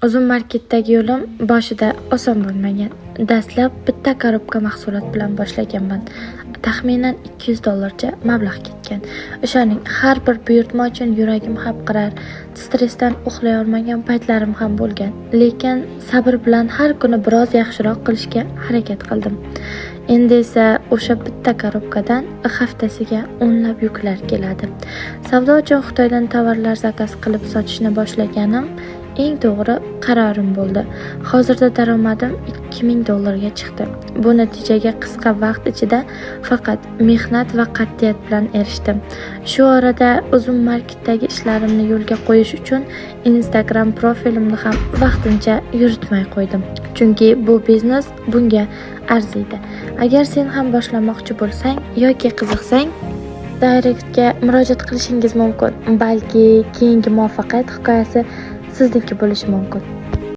Uzun marketdagi yo'lim boshida oson bo'lmagan. Dastlab bitta korobka mahsulot bilan boshlaganman. Taxminan $200 mablag' ketgan. O'shaning har bir buyurtma uchun yuragim hapriqar, stressdan uxlay olmagan paytlarim ham bo'lgan. Lekin sabr bilan har kuni biroz yaxshiroq qilishga harakat qildim. Endi esa o'sha bitta korobkadan haftasiga o'nlab yuklar keladi. Savdo uchun Xitoydan tovarlar zakaz qilib sotishni boshlaganim eng to'g'ri qarorim bo'ldi. Hozirda daromadim $2000 ga chiqdi. Bu natijaga qisqa vaqt ichida faqat mehnat va qat'iyat bilan erishdim. Shu orada uzun marketdagi ishlarimni yo'lga qo'yish uchun Instagram profilimni ham vaqtincha yuritmay qo'ydim. Chunki bu biznes bunga arziydi. Agar sen ham boshlamoqchi bo'lsang yoki qiziqsang, Directga murojaat qilishingiz mumkin. Balki keyingi muvaffaqiyat hikoyasi sizniki bo'lishi mumkin.